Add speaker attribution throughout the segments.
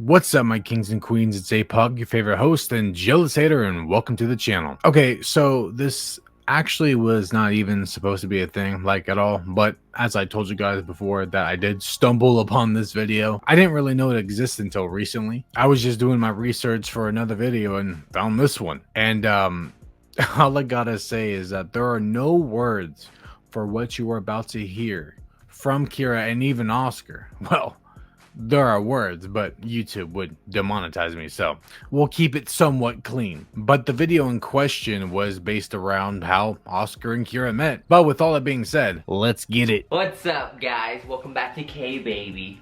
Speaker 1: What's up, my kings and queens? It's Apug, your favorite host and jealous hater, and welcome to the channel. Okay, so this actually was not even supposed to be a thing, like, at all, but as I told you guys before that I did stumble upon this video. I didn't really know it existed until recently. I was just doing my research for another video and found this one. And all I gotta say is that there are no words for what you are about to hear from Kyra and even Oscar. Well, there are words, but YouTube would demonetize me, so we'll keep it somewhat clean. But the video in question was based around how Oscar and Kyra met. But with all that being said, let's get it.
Speaker 2: What's up, guys? Welcome back to OKbaby.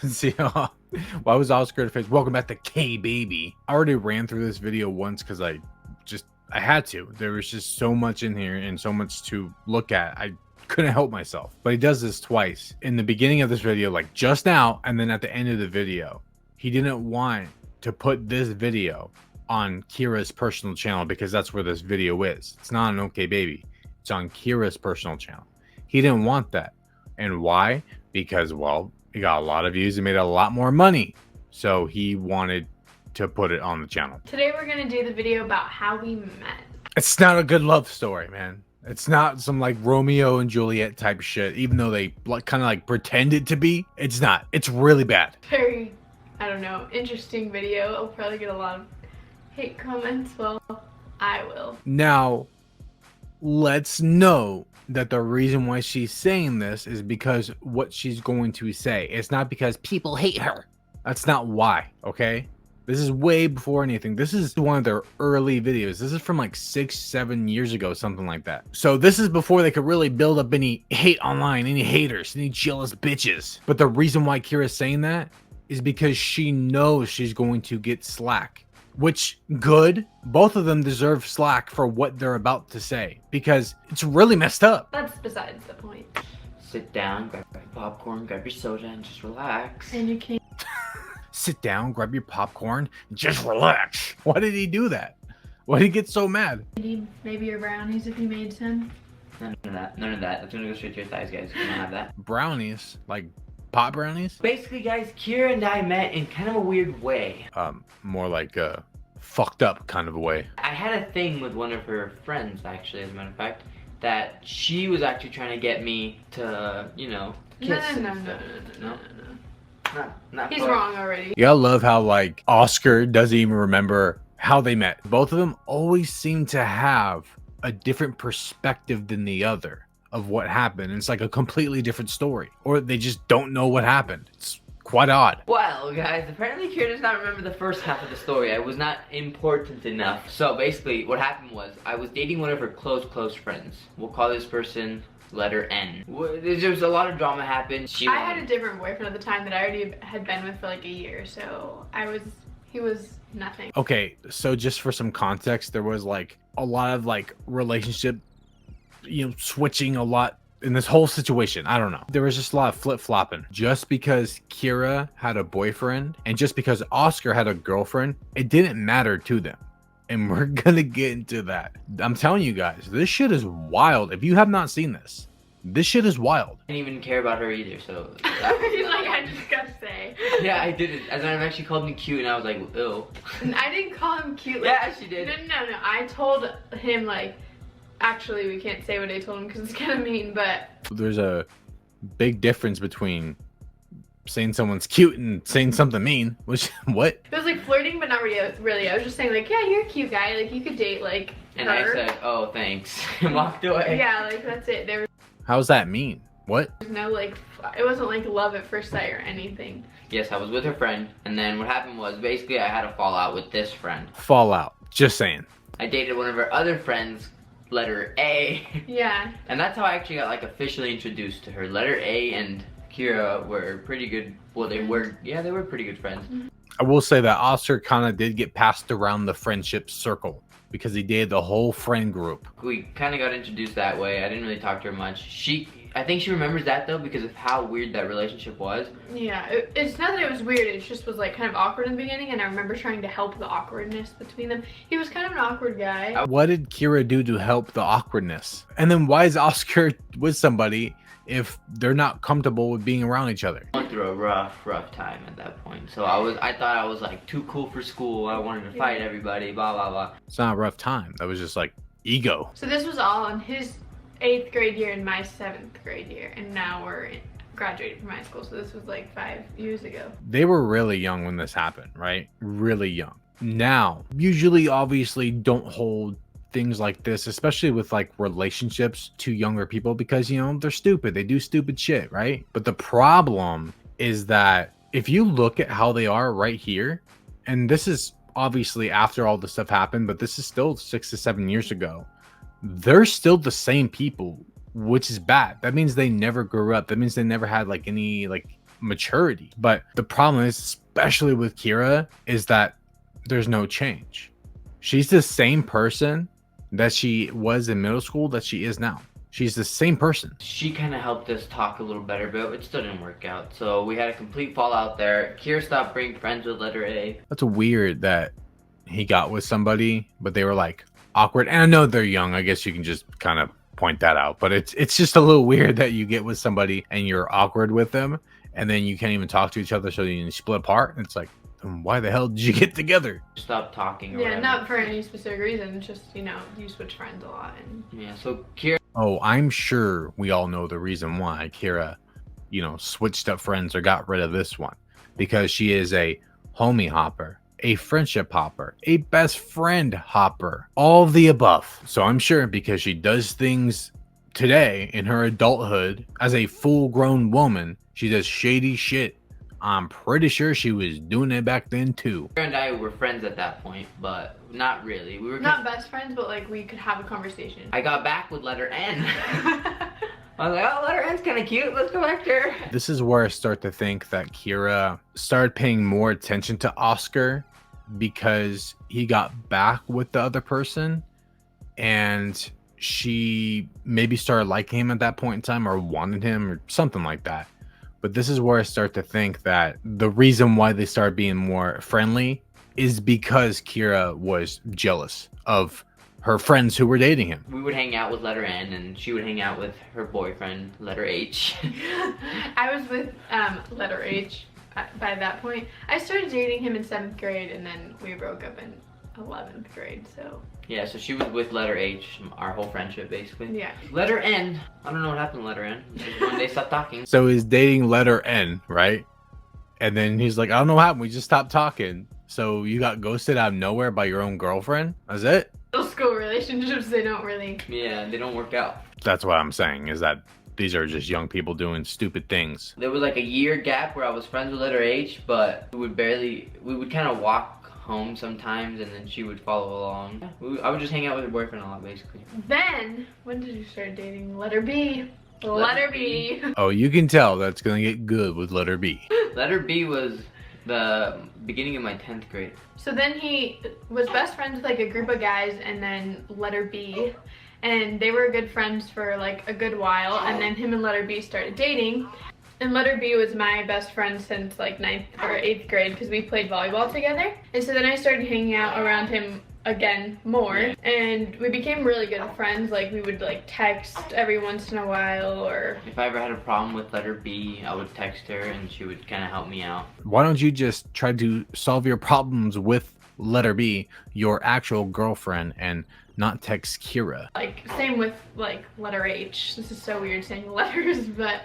Speaker 1: See, why was Oscar to face? Welcome back to OKbaby. I already ran through this video once because I had to. There was just so much in here and so much to look at. I couldn't help myself. But he does this twice in the beginning of this video, like just now, and then at the end of the video. He didn't want to put this video on Kyra's personal channel because that's where this video is. It's not on OKbaby. It's on Kyra's personal channel. He didn't want that. And why? Because, well, he got a lot of views and made a lot more money, so he wanted to put it on the channel.
Speaker 3: Today we're gonna do the video about how we met.
Speaker 1: It's not a good love story, man. It's not some like Romeo and Juliet type shit, even though they kind of like pretended to be. It's not. It's really bad.
Speaker 3: Very, I don't know, interesting video. I'll probably get a lot of hate comments. Well, I will.
Speaker 1: Now, let's know that the reason why she's saying this is because what she's going to say. It's not because people hate her. That's not why, okay? This is way before anything. This is one of their early videos. This is from like 6-7 years ago, something like that. So this is before they could really build up any hate online, any haters, any jealous bitches. But the reason why Kyra's saying that is because she knows she's going to get slack. Which, good. Both of them deserve slack for what they're about to say, because it's really messed up.
Speaker 3: That's besides the point.
Speaker 2: Sit down, grab your popcorn, grab your soda, and just relax.
Speaker 3: And you can't.
Speaker 1: Sit down, grab your popcorn, and just relax. Why did he do that? Why did he get so mad?
Speaker 3: You need maybe your brownies if you made some.
Speaker 2: None of that. None of that. That's gonna go straight to your thighs, guys. You don't have that.
Speaker 1: Brownies? Like pot brownies?
Speaker 2: Basically, guys, Kyra and I met in kind of a weird way.
Speaker 1: More like a fucked up kind of a way.
Speaker 2: I had a thing with one of her friends, actually, as a matter of fact, that she was actually trying to get me to, you know, kiss.
Speaker 3: No.
Speaker 2: Not
Speaker 3: He's
Speaker 2: for-
Speaker 3: wrong already.
Speaker 1: Yeah, I love how like Oscar doesn't even remember how they met. Both of them always seem to have a different perspective than the other of what happened. It's like a completely different story, or they just don't know what happened. It's quite odd.
Speaker 2: Well, guys, apparently Kyra does not remember the first half of the story. I was not important enough. So basically, what happened was I was dating one of her close friends. We'll call this person letter N. There was a lot of drama happened.
Speaker 3: I had a different boyfriend at the time that I already had been with for like a year, so he was nothing.
Speaker 1: Okay, so just for some context, there was like a lot of like relationship, switching a lot in this whole situation. I don't know. There was just a lot of flip-flopping. Just because Kyra had a boyfriend and just because Oscar had a girlfriend, it didn't matter to them. And we're gonna get into that. I'm telling you guys, this shit is wild. If you have not seen this shit is wild.
Speaker 2: I didn't even care about her either, so.
Speaker 3: He's like, I just gotta say.
Speaker 2: Yeah, I didn't. As a matter of fact, she called me cute, and I was like, ew.
Speaker 3: I didn't call him cute. Like,
Speaker 2: Yeah, she did.
Speaker 3: No. I told him, like, actually, we can't say what I told him because it's kind of mean, but.
Speaker 1: There's a big difference between saying someone's cute and saying something mean. Which, what?
Speaker 3: It was like flirting, but not really. I was just saying, like, yeah, you're a cute guy. Like, you could date, like,
Speaker 2: And
Speaker 3: her.
Speaker 2: I said, oh, thanks, and walked away.
Speaker 3: Yeah, like, that's it. There
Speaker 1: How's that mean? What?
Speaker 3: was no, like, it wasn't, like, love at first sight or anything.
Speaker 2: Yes, I was with her friend, and then what happened was, basically, I had a fallout with this friend.
Speaker 1: Fallout. Just saying.
Speaker 2: I dated one of her other friends, letter A.
Speaker 3: Yeah.
Speaker 2: And that's how I actually got, like, officially introduced to her. Letter A and Kyra were pretty good. Well, they were pretty good friends.
Speaker 1: I will say that Oscar kind of did get passed around the friendship circle because he dated the whole friend group.
Speaker 2: We kind of got introduced that way. I didn't really talk to her much. I think she remembers that though because of how weird that relationship was.
Speaker 3: Yeah, it's not that it was weird, it just was like kind of awkward in the beginning, and I remember trying to help the awkwardness between them. He was kind of an awkward guy.
Speaker 1: What did Kyra do to help the awkwardness? And then why is Oscar with somebody if they're not comfortable with being around each other?
Speaker 2: I went through a rough time at that point. So I thought I was like too cool for school. I wanted to fight everybody, blah blah blah.
Speaker 1: It's not a rough time. That was just like ego.
Speaker 3: So this was all in his 8th grade year and my 7th grade year, and now we're graduating from high school, so this was like 5 years ago.
Speaker 1: They were really young when this happened, right? Really young. Now, usually obviously don't hold things like this, especially with like relationships to younger people, because you know they're stupid, they do stupid shit, right? But the problem is that if you look at how they are right here, and this is obviously after all the stuff happened, but this is still 6 to 7 years ago, they're still the same people, which is bad. That means they never grew up. That means they never had like any like maturity. But the problem is, especially with Kyra, is that there's no change. She's the same person that she was in middle school that she is now. She's the same person.
Speaker 2: She kind of helped us talk a little better, but it still didn't work out. So we had a complete fallout there. Kyra stopped being friends with letter A.
Speaker 1: That's weird that he got with somebody, but they were like awkward. And I know they're young. I guess you can just kind of point that out. But it's just a little weird that you get with somebody and you're awkward with them, and then you can't even talk to each other, so you split apart. And it's like, why the hell did you get together?
Speaker 2: Stop talking. Or
Speaker 3: Yeah,
Speaker 2: whatever.
Speaker 3: not for any specific reason. Just, you know, you switch friends a lot. And
Speaker 2: Yeah. So Kyra.
Speaker 1: Oh, I'm sure we all know the reason why Kyra, you know, switched up friends or got rid of this one, because she is a homie hopper, a friendship hopper, a best friend hopper, all of the above. So I'm sure because she does things today in her adulthood as a full-grown woman, she does shady shit. I'm pretty sure she was doing it back then too.
Speaker 2: Kyra and I were friends at that point, but not really. We were
Speaker 3: not best friends, but like we could have a conversation.
Speaker 2: I got back with letter N. I was like, oh, letter N's kind of cute. Let's go back to her.
Speaker 1: This is where I start to think that Kyra started paying more attention to Oscar because he got back with the other person, and she maybe started liking him at that point in time, or wanted him, or something like that. But this is where I start to think that the reason why they started being more friendly is because Kyra was jealous of her friends who were dating him.
Speaker 2: We would hang out with letter N, and she would hang out with her boyfriend, letter H.
Speaker 3: I was with letter H by that point. I started dating him in 7th grade, and then we broke up in 11th grade, so.
Speaker 2: Yeah, so she was with letter H, our whole friendship, basically.
Speaker 3: Yeah.
Speaker 2: Letter N, I don't know what happened to letter N. Just one day stopped talking.
Speaker 1: So he's dating letter N, right? And then he's like, I don't know what happened. We just stopped talking. So you got ghosted out of nowhere by your own girlfriend? That's it?
Speaker 3: Middle school relationships, they don't really.
Speaker 2: Yeah, they don't work out.
Speaker 1: That's what I'm saying, is that these are just young people doing stupid things.
Speaker 2: There was like a year gap where I was friends with letter H, but we would kind of walk home sometimes, and then she would follow along. I would just hang out with her boyfriend a lot, basically.
Speaker 3: Then, when did you start dating letter B? Letter B.
Speaker 1: Oh, you can tell that's gonna get good with letter B.
Speaker 2: Letter B was the beginning of my 10th grade.
Speaker 3: So then he was best friends with like a group of guys, and then letter B, and they were good friends for like a good while, and then him and letter B started dating. And letter B was my best friend since like 9th or 8th grade, because we played volleyball together. And so then I started hanging out around him again more, and we became really good friends. Like we would like text every once in a while, or
Speaker 2: If I ever had a problem with letter B, I would text her and she would kind of help me out.
Speaker 1: Why don't you just try to solve your problems with letter B, your actual girlfriend, and not text Kyra?
Speaker 3: like same with like letter H. This is so weird saying letters, but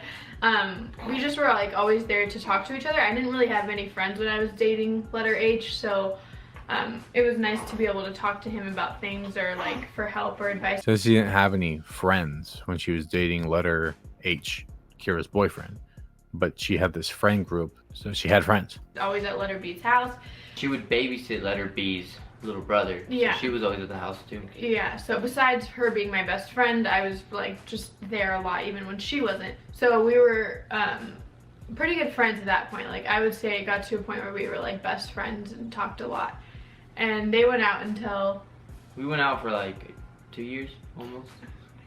Speaker 3: we just were like always there to talk to each other. I didn't really have many friends when I was dating letter H, so it was nice to be able to talk to him about things, or like for help or advice.
Speaker 1: So she didn't have any friends when she was dating letter H, Kyra's boyfriend, but she had this friend group, so she had friends.
Speaker 3: Always at letter B's house.
Speaker 2: She would babysit letter B's little brother.
Speaker 3: Yeah.
Speaker 2: So she was always at the house too.
Speaker 3: Yeah, so besides her being my best friend, I was like just there a lot even when she wasn't. So we were pretty good friends at that point. Like I would say it got to a point where we were like best friends and talked a lot. And they went out until...
Speaker 2: We went out for like 2 years, almost.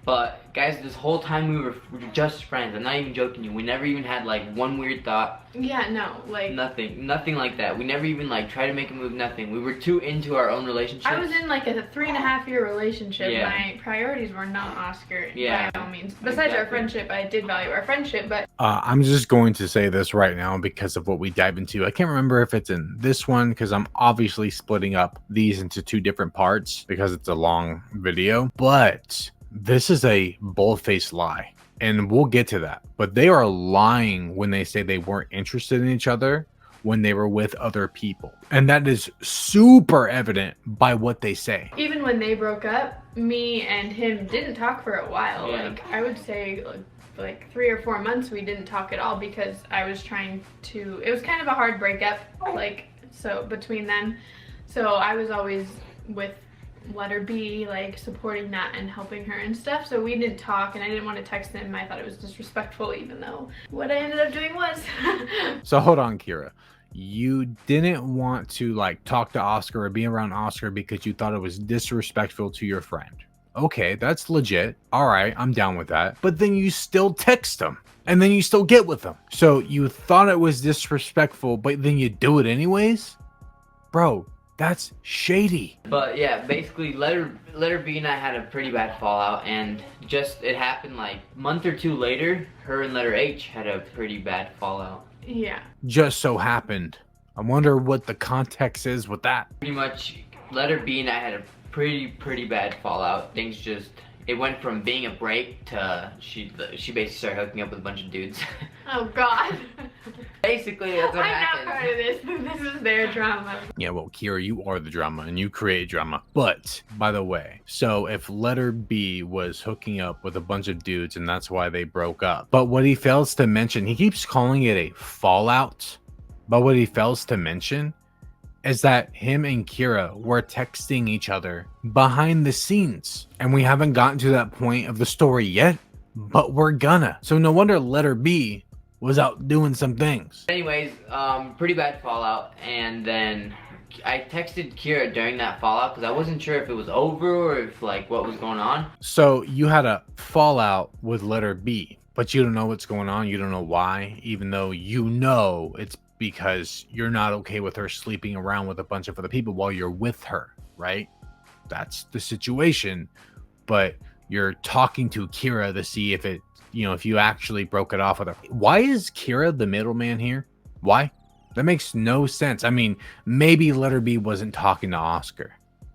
Speaker 2: But guys, this whole time we were just friends. I'm not even joking you. We never even had like one weird thought.
Speaker 3: Yeah, no, like
Speaker 2: nothing like that. We never even like tried to make a move. Nothing. We were too into our own relationship.
Speaker 3: I was in like a 3.5-year relationship.
Speaker 2: Yeah.
Speaker 3: My priorities were not Oscar
Speaker 2: Yeah,
Speaker 3: by all means. Besides our friendship, I did value our friendship, but
Speaker 1: I'm just going to say this right now because of what we dive into. I can't remember if it's in this one because I'm obviously splitting up these into 2 different parts because it's a long video, but this is a bold-faced lie. And we'll get to that. But they are lying when they say they weren't interested in each other when they were with other people. And that is super evident by what they say.
Speaker 3: even when they broke up, me and him didn't talk for a while.
Speaker 2: Yeah.
Speaker 3: Like I would say like 3 or 4 months we didn't talk at all because I was trying to, it was kind of a hard breakup, like, so between them. So I was always with letter B, like supporting that and helping her and stuff. So we didn't talk and I didn't want to text him. I thought it was disrespectful, even though what I ended up doing was.
Speaker 1: So hold on, Kyra. You didn't want to like talk to Oscar or be around Oscar because you thought it was disrespectful to your friend. Okay, that's legit. All right, I'm down with that. But then you still text him and then you still get with him. So you thought it was disrespectful, but then you do it anyways? Bro, that's shady.
Speaker 2: But yeah, basically letter B and I had a pretty bad fallout, and just it happened like a month or 2 later, her and letter H had a pretty bad fallout.
Speaker 3: Yeah.
Speaker 1: Just so happened. I wonder what the context is with that.
Speaker 2: Pretty much letter B and I had a pretty bad fallout. Things just, it went from being a break to she basically started hooking up with a bunch of dudes.
Speaker 3: Oh God.
Speaker 2: Basically that's what
Speaker 3: I'm
Speaker 2: happened.
Speaker 3: not part of this. This is their drama.
Speaker 1: Yeah, well, Kyra, you are the drama and you create drama. But, by the way, so if letter B was hooking up with a bunch of dudes and that's why they broke up. But what he fails to mention, he keeps calling it a fallout. But what he fails to mention is that him and Kyra were texting each other behind the scenes. And we haven't gotten to that point of the story yet, but we're gonna. So no wonder letter B was out doing some things.
Speaker 2: Anyways, pretty bad fallout, and then I texted Kyra during that fallout because I wasn't sure if it was over or if like what was going on.
Speaker 1: So you had a fallout with letter B, but you don't know what's going on. You don't know why, even though you know it's because you're not okay with her sleeping around with a bunch of other people while you're with her, right? That's the situation. But you're talking to Kyra to see if it, you know, if you actually broke it off with her. Why is Kyra the middleman here? Why? That makes no sense. I mean, maybe letter B wasn't talking to Oscar,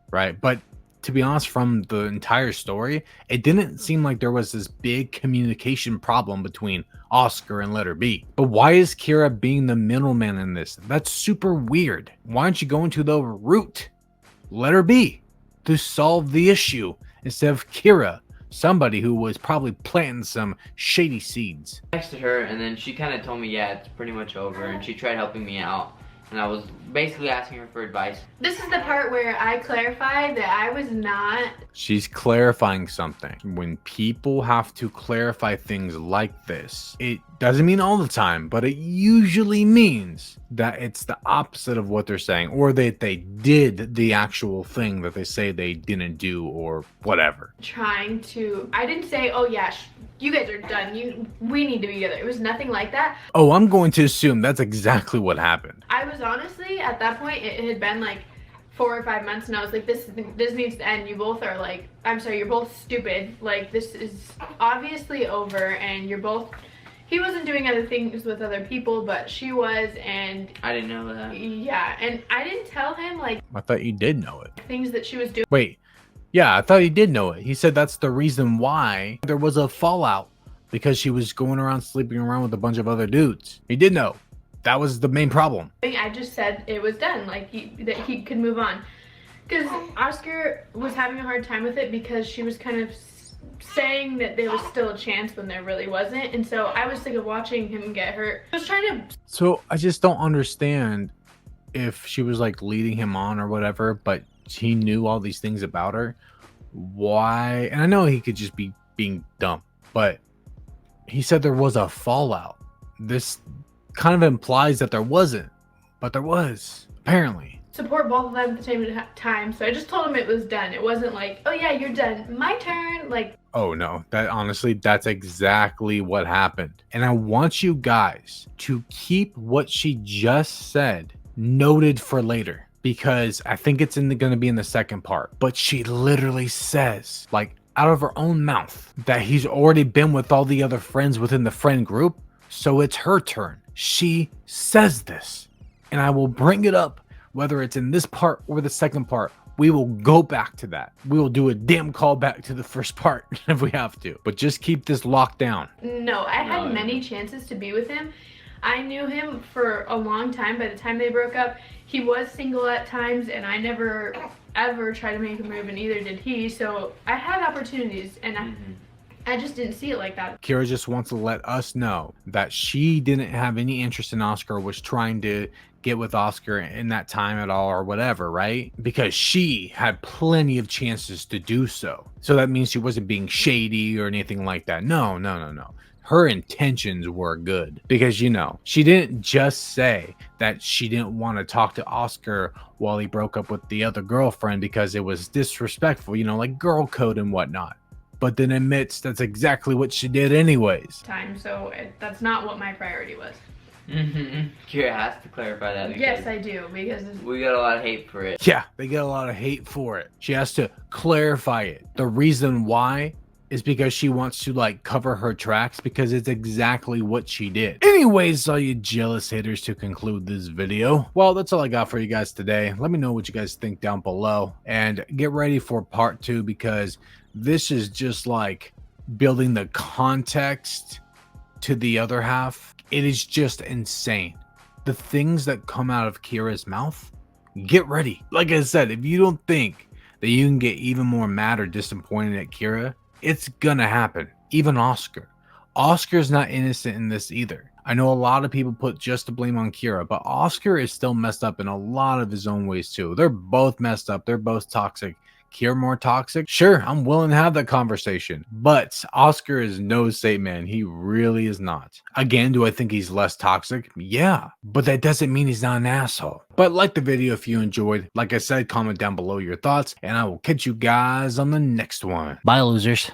Speaker 1: right? But to be honest, from the entire story, it didn't seem like there was this big communication problem between Oscar and letter B. But why is Kyra being the middleman in this? That's super weird. Why aren't you going to the root, letter B, to solve the issue instead of Kyra, somebody who was probably planting some shady seeds?
Speaker 2: I texted her and then she kind of told me, yeah, it's pretty much over, and she tried helping me out. And I was basically asking her for advice.
Speaker 3: This is the part where I clarify that I was not.
Speaker 1: She's clarifying something. When people have to clarify things like this, it doesn't mean all the time, but it usually means that it's the opposite of what they're saying, or that they did the actual thing that they say they didn't do, or whatever.
Speaker 3: Trying to, I didn't say, oh yeah, you guys are done, we need to be together. It was nothing like that.
Speaker 1: Oh, I'm going to assume that's exactly what happened.
Speaker 3: I was honestly, at that point, it had been like 4 or 5 months, and I was like, this needs to end. You both are like, I'm sorry, you're both stupid. Like, this is obviously over, and you're both, he wasn't doing other things with other people, but she was, and
Speaker 2: I didn't know that.
Speaker 3: yeah, and I didn't tell him like
Speaker 1: I thought you did know it.
Speaker 3: things that she was doing.
Speaker 1: Wait, yeah, I thought he did know it. He said that's the reason why there was a fallout, because she was going around sleeping around with a bunch of other dudes. He did know. That was the main problem.
Speaker 3: I just said it was done, like that he could move on. Because Oscar was having a hard time with it because she was kind of saying that there was still a chance when there really wasn't. And so I was sick of watching him get hurt. I was trying to...
Speaker 1: So I just don't understand if she was like leading him on or whatever, but he knew all these things about her. Why? And I know he could just be being dumb, but he said there was a fallout. This kind of implies that there wasn't, but there was, apparently.
Speaker 3: Support both of them at the same time, so I just told him it was done. It wasn't like, oh yeah, you're done, my turn. Like,
Speaker 1: Oh no, that honestly, that's exactly what happened. And I want you guys to keep what she just said noted for later, because I think it's going to be in the second part. But she literally says, like out of her own mouth, that he's already been with all the other friends within the friend group. So it's her turn. She says this, and I will bring it up whether it's in this part or the second part. We will go back to that. We will do a damn call back to the first part if we have to. But just keep this locked down.
Speaker 3: No, I had many chances to be with him. I knew him for a long time. By the time they broke up, he was single at times, and I never ever tried to make a move, and neither did he. So I had opportunities, and I just didn't see it like that.
Speaker 1: Kyra just wants to let us know that she didn't have any interest in Oscar, was trying to get with Oscar in that time at all or whatever, right? Because she had plenty of chances to do so. So that means she wasn't being shady or anything like that. No. Her intentions were good, because, you know, she didn't just say that she didn't want to talk to Oscar while he broke up with the other girlfriend because it was disrespectful, you know, like girl code and whatnot. But then admits that's exactly what she did anyways.
Speaker 3: So that's not what my priority was.
Speaker 2: Kyra has to clarify that.
Speaker 3: Yes, I do, because
Speaker 2: we got a lot of hate for it.
Speaker 1: Yeah, they get a lot of hate for it. She has to clarify it. The reason why is because she wants to like cover her tracks, because it's exactly what she did. Anyways, all you jealous haters, to conclude this video, well, that's all I got for you guys today. Let me know what you guys think down below, and get ready for part 2, because this is just like building the context to the other half. It is just insane. The things that come out of Kyra's mouth, get ready. Like I said, if you don't think that you can get even more mad or disappointed at Kyra, it's gonna happen. Even Oscar's not innocent in this either. I know a lot of people put just the blame on Kyra, but Oscar is still messed up in a lot of his own ways too. They're both messed up. They're both toxic. Kyra more toxic? Sure, I'm willing to have that conversation, but Oscar is no saint man. He really is not. Again, do I think he's less toxic? Yeah, but that doesn't mean he's not an asshole. But like the video if you enjoyed. Like I said, comment down below your thoughts, and I will catch you guys on the next one.
Speaker 4: Bye, losers.